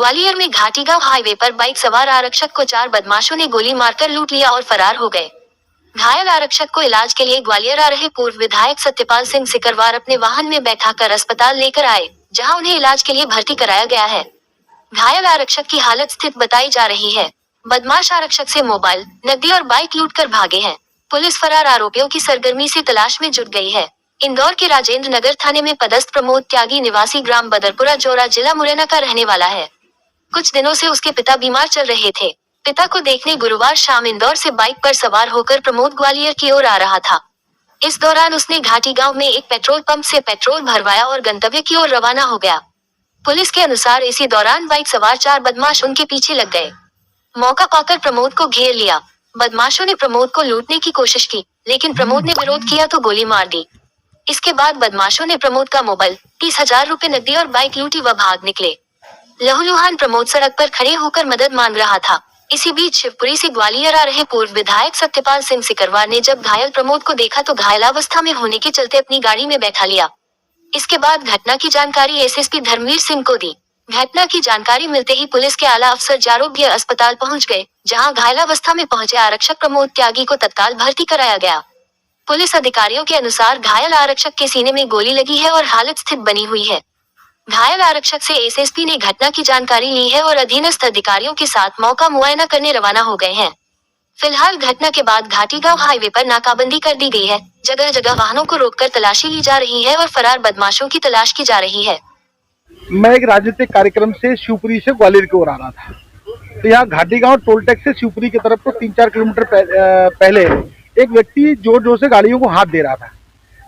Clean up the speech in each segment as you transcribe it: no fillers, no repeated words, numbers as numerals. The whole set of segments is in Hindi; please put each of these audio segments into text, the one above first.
ग्वालियर में घाटीगांव हाईवे पर बाइक सवार आरक्षक को 4 बदमाशों ने गोली मारकर लूट लिया और फरार हो गए। घायल आरक्षक को इलाज के लिए ग्वालियर आ रहे पूर्व विधायक सत्यपाल सिंह सिकरवार अपने वाहन में बैठाकर अस्पताल लेकर आए, जहां उन्हें इलाज के लिए भर्ती कराया गया है। घायल आरक्षक की हालत स्थिर बताई जा रही है। बदमाश आरक्षक से मोबाइल, नकदी और बाइक लूटकर भागे हैं। पुलिस फरार आरोपियों की सरगर्मी से तलाश में जुट गई है। इंदौर के राजेंद्र नगर थाने में पदस्थ प्रमोद त्यागी निवासी ग्राम बदरपुरा जोरा जिला मुरैना का रहने वाला है। कुछ दिनों से उसके पिता बीमार चल रहे थे। पिता को देखने गुरुवार शाम इंदौर से बाइक पर सवार होकर प्रमोद ग्वालियर की ओर आ रहा था। इस दौरान उसने घाटीगांव में एक पेट्रोल पंप से पेट्रोल भरवाया और गंतव्य की ओर रवाना हो गया। पुलिस के अनुसार इसी दौरान बाइक सवार 4 बदमाश उनके पीछे लग गए। मौका पाकर प्रमोद को घेर लिया। बदमाशों ने प्रमोद को लूटने की कोशिश की, लेकिन प्रमोद ने विरोध किया तो गोली मार दी। इसके बाद बदमाशों ने प्रमोद का मोबाइल, 30,000 रुपए नकदी और बाइक लूटी व भाग निकले। लहूलुहान प्रमोद सड़क पर खड़े होकर मदद मांग रहा था। इसी बीच शिवपुरी से ग्वालियर आ रहे पूर्व विधायक सत्यपाल सिंह सिकरवार ने जब घायल प्रमोद को देखा तो घायलावस्था में होने के चलते अपनी गाड़ी में बैठा लिया। इसके बाद घटना की जानकारी एसएसपी धर्मवीर सिंह को दी। घटना की जानकारी मिलते ही पुलिस के आला अफसर जारोग्य अस्पताल पहुंच गए, जहां घायलावस्था में पहुंचे आरक्षक प्रमोद त्यागी को तत्काल भर्ती कराया गया। पुलिस अधिकारियों के अनुसार घायल आरक्षक के सीने में गोली लगी है और हालत स्थिर बनी हुई है। घायल आरक्षक से एसएसपी ने घटना की जानकारी ली है और अधीनस्थ अधिकारियों के साथ मौका मुआयना करने रवाना हो गए हैं। फिलहाल घटना के बाद घाटीगांव हाईवे पर नाकाबंदी कर दी गई है। जगह जगह वाहनों को रोककर तलाशी ली जा रही है और फरार बदमाशों की तलाश की जा रही है। मैं एक राजनीतिक कार्यक्रम से शिवपुरी से ग्वालियर की ओर आ रहा था, तो यहाँ घाटीगांव टोल टैक्स से शिवपुरी की तरफ को 3-4 किलोमीटर पहले एक व्यक्ति जोर जोर से गाड़ियों को हाथ दे रहा था।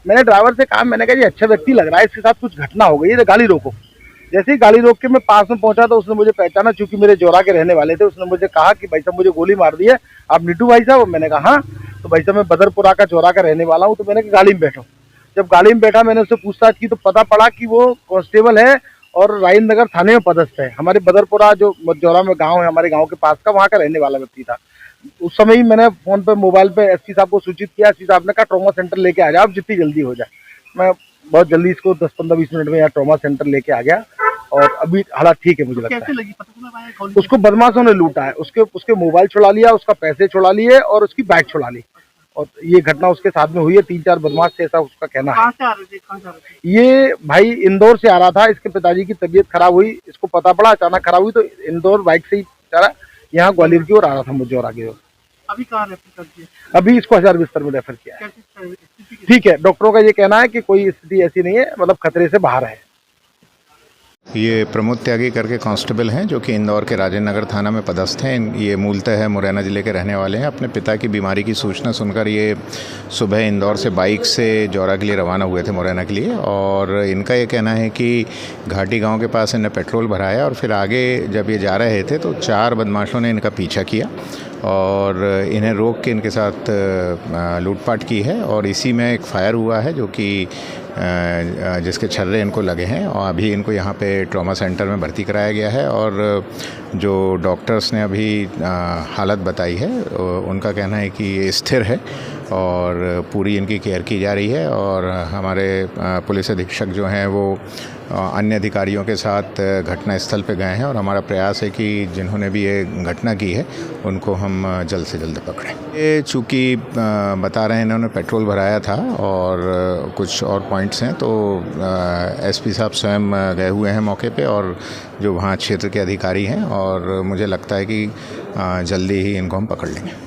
मैंने ड्राइवर से कहा, मैंने कहा ये अच्छा व्यक्ति लग रहा है, इसके साथ कुछ घटना हो गई है, तो गाड़ी रोको। जैसे ही गाड़ी रोक के मैं पास में पहुंचा तो उसने मुझे पहचाना, चूंकि मेरे जोरा के रहने वाले थे। उसने मुझे कहा कि भाई साहब मुझे गोली मार दी है, आप नीटू भाई साहब? मैंने कहा हाँ। तो भाई साहब मैं बदरपुरा का जोरा का रहने वाला हूँ। तो मैंने कहा गाड़ी में बैठो। जब गाड़ी में बैठा मैंने उससे पूछताछ की तो पता पड़ा कि वो कांस्टेबल है और राजेंद्र नगर थाने में पदस्थ है। हमारे बदरपुरा जो जोरा में गाँव है, हमारे गाँव के पास का, वहाँ का रहने वाला व्यक्ति था। उस समय ही मैंने फोन पे मोबाइल पे एसपी साहब को सूचित किया। एसपी साहब ने कहा ट्रॉमा सेंटर लेके आ जाओ, आप जितनी जल्दी हो जाए। मैं बहुत जल्दी इसको 10-15-20 मिनट में यहाँ ट्रॉमा सेंटर लेके आ गया और अभी हालात ठीक है। मुझे लगता है उसको बदमाशों ने लूटा है। उसके मोबाइल छुड़ा लिया, उसका पैसे छुड़ा लिए और उसकी बाइक छुड़ा ली। और ये घटना उसके साथ में हुई है। 3-4 बदमाश से, ऐसा उसका कहना है। कहाँ से आ रहे थे? ये भाई इंदौर से आ रहा था। इसके पिताजी की तबीयत खराब हुई, इसको पता पड़ा, अचानक खराब हुई तो इंदौर बाइक से ही चला यहाँ ग्वालियर की ओर आ रहा था, मुझे की ओर। अभी कहाँ रेफर कर दिया? अभी इसको 1000 बिस्तर में रेफर किया है। ठीक है, डॉक्टरों का ये कहना है कि कोई स्थिति ऐसी नहीं है, मतलब खतरे से बाहर है। ये प्रमोद त्यागी करके कांस्टेबल हैं, जो कि इंदौर के राजेंद्र नगर थाना में पदस्थ हैं। ये मूलतः है मुरैना ज़िले के रहने वाले हैं। अपने पिता की बीमारी की सूचना सुनकर ये सुबह इंदौर से बाइक से जोरा के लिए रवाना हुए थे, मुरैना के लिए। और इनका ये कहना है कि घाटी गांव के पास इन्हें पेट्रोल भराया और फिर आगे जब ये जा रहे थे तो 4 बदमाशों ने इनका पीछा किया और इन्हें रोक के इनके साथ लूटपाट की है। और इसी में एक फायर हुआ है जो कि जिसके छर्रे इनको लगे हैं और अभी इनको यहाँ पे ट्रॉमा सेंटर में भर्ती कराया गया है। और जो डॉक्टर्स ने अभी हालत बताई है उनका कहना है कि ये स्थिर है और पूरी इनकी केयर की जा रही है। और हमारे पुलिस अधीक्षक जो हैं वो अन्य अधिकारियों के साथ घटनास्थल पे गए हैं और हमारा प्रयास है कि जिन्होंने भी ये घटना की है उनको हम जल्द से जल्द पकड़ें। ये चूँकि बता रहे हैं इन्होंने पेट्रोल भराया था और कुछ और पॉइंट्स हैं, तो एसपी साहब स्वयं गए हुए हैं मौके पे और जो वहाँ क्षेत्र के अधिकारी हैं, और मुझे लगता है कि जल्दी ही इनको हम पकड़ लेंगे।